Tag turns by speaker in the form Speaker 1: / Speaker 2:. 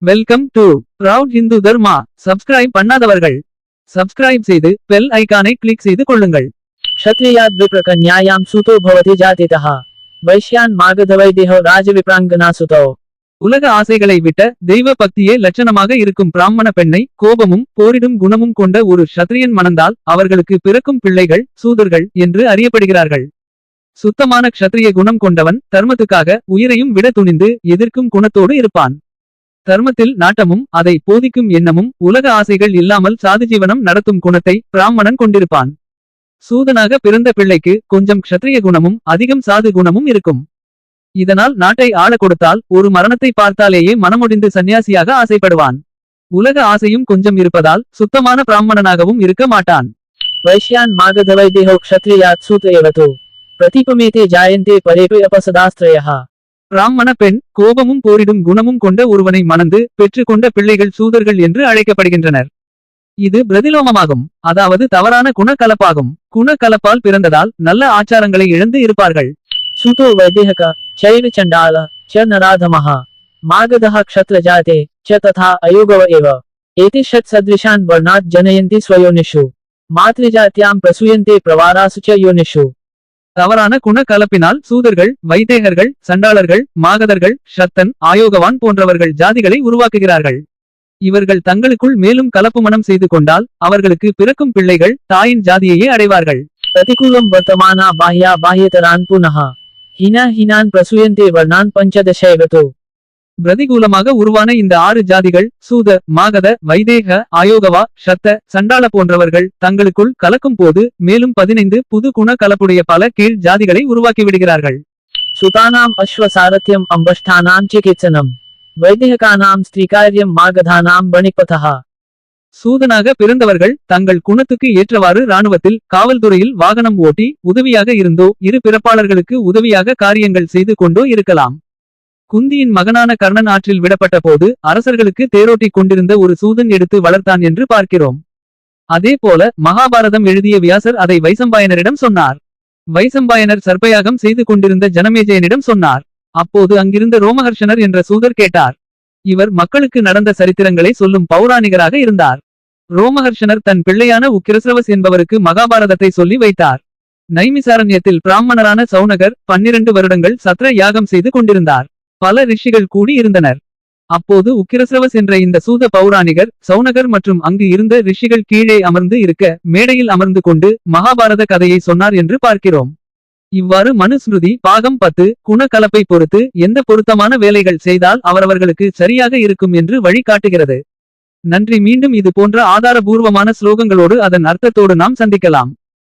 Speaker 1: Welcome to Proud Hindu Dharma. Subscribe பண்ணாதவர்கள் subscribe செய்து bell ஐகானை கிளிக் செய்து கொள்ளுங்கள்.
Speaker 2: क्षत्रियाद् विप्रकन्यायां सुतो भवति जातितः वैश्यान् मागधवैदेहो राजविप्राङ्गना सुतो.
Speaker 1: உலக ஆசைகளை விட்ட தெய்வ பக்தியே லட்சணமாக இருக்கும் பிராமண பெண்ணை கோபமும் போரிடும் குணமும் கொண்ட ஒரு க்ஷத்ரியன் மணந்தால் அவர்களுக்கு பிறக்கும் பிள்ளைகள் சூதர்கள் என்று அறியப்படுகிறார்கள். சுத்தமான க்ஷத்ரிய குணம் கொண்டவன் தர்மத்துக்காக உயிரையும் விட துணிந்து எதிர்க்கும் குணத்தோடு இருப்பான். தர்மத்தில் நாட்டமும் அதை போதிக்கும் எண்ணமும் உலக ஆசைகள் இல்லாமல் சாதுஜீவனம் நடத்தும் குணத்தை பிராமணன் கொண்டிருப்பான். சூதனாக பிறந்த பிள்ளைக்கு கொஞ்சம் க்ஷத்ரிய குணமும் அதிகம் சாது குணமும் இருக்கும். இதனால் நாட்டை ஆள கொடுத்தால் ஒரு மரணத்தை பார்த்தாலேயே மனமுடிந்து சந்நியாசியாக ஆசைப்படுவான். உலக ஆசையும் கொஞ்சம் இருப்பதால் சுத்தமான பிராமணனாகவும் இருக்க மாட்டான்.
Speaker 2: वैश्यान् मागधवैदेहो क्षत्रियात् सूत एव तु प्रतिपमेते जायन्ते परेपि अपसदास्त्रयः.
Speaker 1: பிராமண பெண் கோபமும் போரிடும் குணமும் கொண்ட ஒருவனை மணந்து பெற்றுக்கொண்ட பிள்ளைகள் சூதர்கள் என்று அழைக்கப்படுகின்றனர். இது பிரதிலோமமாகும், அதாவது தவறான குணக்கலப்பாகும். குணக்கலப்பால் பிறந்ததால் நல்ல ஆச்சாரங்களை இழந்து இருப்பார்கள்.
Speaker 2: सूतो वैदेहक चैव चण्डाल च नराधमः मागधः क्षत्रजाते च तथा अयोगव एव एते षट्सदृशान् वर्णात् जनयन्ति स्वयोनिषु मातृजात्यां प्रसूयन्ते प्रवारासु च योनिषु.
Speaker 1: தவறான குண கலப்பினால் சூதர்கள் வைதேகர்கள் சண்டாளர்கள் மாகதர்கள் ஷத்தன் ஆயோகவான் போன்றவர்கள் ஜாதிகளை உருவாக்குகிறார்கள். இவர்கள் தங்களுக்குள் மேலும் கலப்பு மனம் செய்து கொண்டால் அவர்களுக்கு பிறக்கும் பிள்ளைகள் தாயின் ஜாதியையே அடைவார்கள்.
Speaker 2: प्रतिकूलं वर्तमाना बाह्या बाह्यतरान् पुनः हीना हीनान् प्रसूयन्ते वर्णान् पञ्चदशैव तु.
Speaker 1: பிரதிகூலமாக உருவான இந்த 6 ஜாதிகள் சூத மாகத வைதேக ஆயோகவா ஷத்த சண்டாள போன்றவர்கள் தங்களுக்குள் கலக்கும் போது மேலும் 15 புது குண கலப்புடைய பல கீழ் ஜாதிகளை உருவாக்கிவிடுகிறார்கள்.
Speaker 2: सुतानाम् अश्वसारथ्यम् अम्बष्ठानां चिकित्सनम् वैदेहकानां स्त्रीकार्यं मागधानां वणिक्पथः.
Speaker 1: சூதனாக பிறந்தவர்கள் தங்கள் குணத்துக்கு ஏற்றவாறு இராணுவத்தில் காவல்துறையில் வாகனம் ஓட்டி உதவியாக இருந்தோ இரு பிறப்பாளர்களுக்கு உதவியாக காரியங்கள் செய்து கொண்டோ இருக்கலாம். குந்தியின் மகனான கர்ணன் ஆற்றில் விடப்பட்ட போது அரசர்களுக்கு தேரோட்டிக் கொண்டிருந்த ஒரு சூதன் எடுத்து வளர்த்தான் என்று பார்க்கிறோம். அதே போல மகாபாரதம் எழுதிய வியாசர் அதை வைசம்பாயனரிடம் சொன்னார். வைசம்பாயனர் சர்ப்பயாகம் செய்து கொண்டிருந்த ஜனமேஜயனிடம் சொன்னார். அப்போது அங்கிருந்த ரோமஹர்ஷனர் என்ற சூதர் கேட்டார். இவர் மக்களுக்கு நடந்த சரித்திரங்களை சொல்லும் பௌராணிகராக இருந்தார். ரோமஹர்ஷனர் தன் பிள்ளையான உக்கிரஸ்ரவஸ் என்பவருக்கு மகாபாரதத்தை சொல்லி வைத்தார். நைமிசாரண்யத்தில் பிராமணரான சௌனகர் 12 வருடங்கள் சத்ர யாகம் செய்து கொண்டிருந்தார். பல ரிஷிகள் கூடி இருந்தனர். அப்போது உக்கிரஸ்ரவஸ் என்ற இந்த சூத பௌராணிகர் சௌனகர் மற்றும் அங்கு இருந்த ரிஷிகள் கீழே அமர்ந்து இருக்க மேடையில் அமர்ந்து கொண்டு மகாபாரத கதையை சொன்னார் என்று பார்க்கிறோம். இவ்வாறு மனுஸ்மிருதி பாகம் 10 குண கலப்பை பொறுத்து எந்த பொருத்தமான வேலைகள் செய்தால் அவரவர்களுக்கு சரியாக இருக்கும் என்று வழி காட்டுகிறது. நன்றி. மீண்டும் இது போன்ற ஆதாரபூர்வமான ஸ்லோகங்களோடு அதன் அர்த்தத்தோடு நாம் சந்திக்கலாம்.